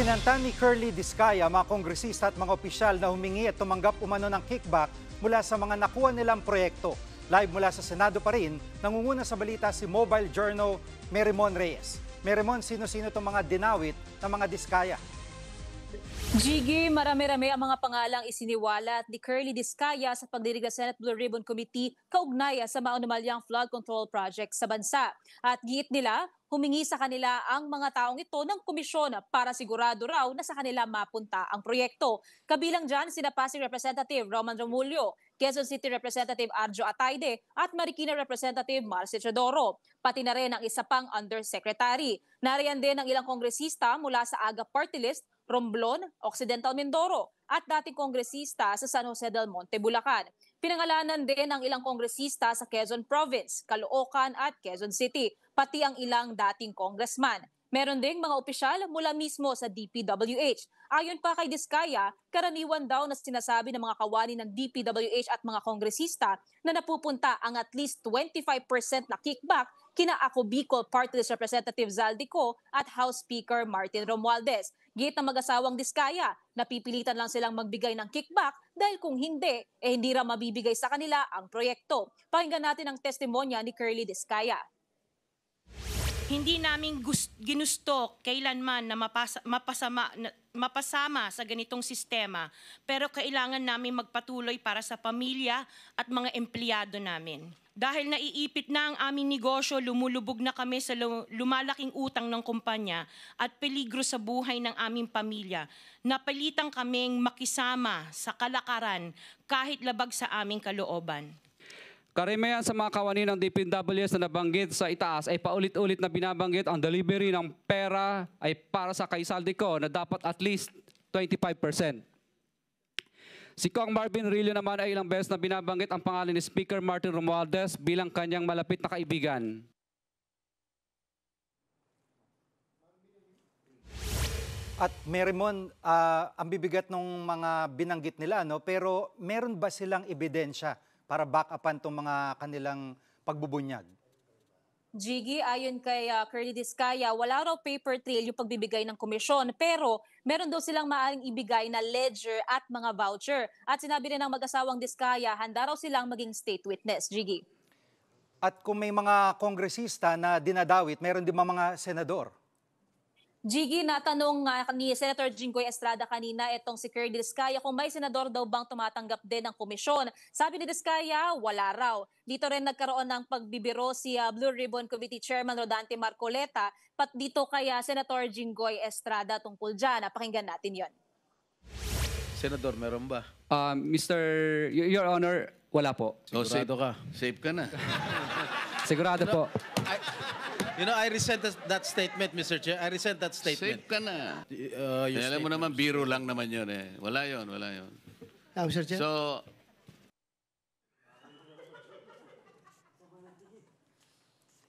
Kinanta ni Curly Discaya mga kongresista at mga opisyal na humingi at tumanggap umano ng kickback mula sa mga nakuha nilang proyekto. Live mula sa Senado pa rin, nangunguna sa balita si Mobile Journal Merimon Reyes. Merimon, sino-sino itong mga dinawit ng mga Discaya? Gigi, marami-rami ang mga pangalang isiniwalat ni Curly Discaya sa pagdirig ng Senate Blue Ribbon Committee kaugnaya sa maunumalyang flood control project sa bansa. At giit nila, humingi sa kanila ang mga taong ito ng komisyon para sigurado raw na sa kanila mapunta ang proyekto. Kabilang dyan sina Pasig Representative Roman Romulio, Quezon City Representative Arjo Atayde at Marikina Representative Marcy Chodoro. Pati na rin ang isa pang undersecretary. Nariyan din ang ilang kongresista mula sa AGA Party List, Romblon, Occidental Mindoro at dating kongresista sa San Jose del Monte, Bulacan. Pinangalanan din ang ilang kongresista sa Quezon Province, Caloocan at Quezon City, pati ang ilang dating congressman. Meron ding mga opisyal mula mismo sa DPWH. Ayon pa kay Discaya, karaniwan daw na sinasabi ng mga kawani ng DPWH at mga kongresista na napupunta ang at least 25% na kickback kina Ako Bicol Party List Representative Zaldico at House Speaker Martin Romualdez. Giit ng mag-asawang Discaya, napipilitan lang silang magbigay ng kickback dahil kung hindi, hindi raw mabibigay sa kanila ang proyekto. Pakinggan natin ang testimonya ni Curly Discaya. Hindi namin ginusto kailanman na mapasama sa ganitong sistema, pero kailangan namin magpatuloy para sa pamilya at mga empleyado namin. Dahil naiipit na ang aming negosyo, lumulubog na kami sa lumalaking utang ng kumpanya at peligro sa buhay ng aming pamilya. Napilitan kaming makisama sa kalakaran kahit labag sa aming kalooban. Karamihan sa mga kawani ng DPWH na nabanggit sa itaas ay paulit-ulit na binabanggit ang delivery ng pera ay para sa kay Zaldico na dapat at least 25%. Si Kong Marvin Rillo naman ay ilang beses na binabanggit ang pangalan ni Speaker Martin Romualdez bilang kanyang malapit na kaibigan. At Merimon, ang bibigat ng mga binanggit nila, no? Pero meron ba silang ebidensya para back upan itong mga kanilang pagbubunyag? Gigi, ayon kay Curly Discaya, wala raw paper trail yung pagbibigay ng komisyon, pero meron daw silang maaaring ibigay na ledger at mga voucher. At sinabi rin ng mag-asawang Discaya, handa raw silang maging state witness. Gigi. At kung may mga kongresista na dinadawit, meron din mga senador? Gigi, natanong ni Senator Jinggoy Estrada kanina itong si Curly Discaya kung may senador daw bang tumatanggap din ng komisyon. Sabi ni Discaya, wala raw. Dito rin nagkaroon ng pagbibiro si Blue Ribbon Committee Chairman Rodante Marcoleta, pat dito kaya Senator Jinggoy Estrada tungkol dyan. Pakinggan natin yon. Senador, meron ba? Your Honor, wala po. Sigurado ka? Safe ka na. Sigurado po. I resent that statement, Mr. Chair. I resent that statement. Safe ka na. Alam mo naman, biro lang naman yun eh. Wala yun. Mr. Chair? So,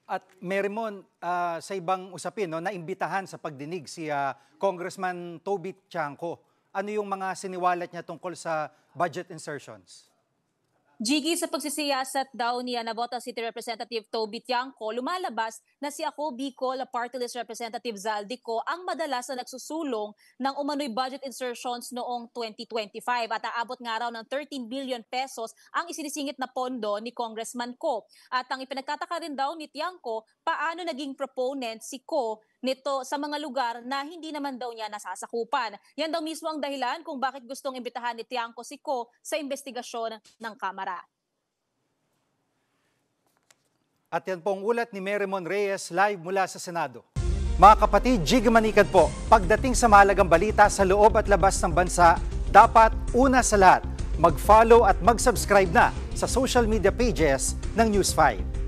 At Merimon, sa ibang usapin, no, naimbitahan sa pagdinig si Congressman Toby Tiangco. Ano yung mga siniwalat niya tungkol sa budget insertions? Gigi, sa pagsisiyasat daw ni Navotas City Representative Toby Tiangco, lumalabas na si Ako Bicol Party List Representative Zaldico ang madalas na nagsusulong ng umano'y budget insertions noong 2025 at aabot nga raw ng 13 billion pesos ang isinisingit na pondo ni Congressman Ko. At ang ipinagtataka rin daw ni Tiangco, paano naging proponent si Ko nito sa mga lugar na hindi naman daw niya nasasakupan. Yan daw mismo ang dahilan kung bakit gustong imbitahan ni Tiangco si Ko sa investigasyon ng Kamara. At yan pong ulat ni Merimon Reyes live mula sa Senado. Mga kapatid, Jig Manikad po, pagdating sa mahalagang balita sa loob at labas ng bansa, dapat una sa lahat, mag-follow at mag-subscribe na sa social media pages ng News 5.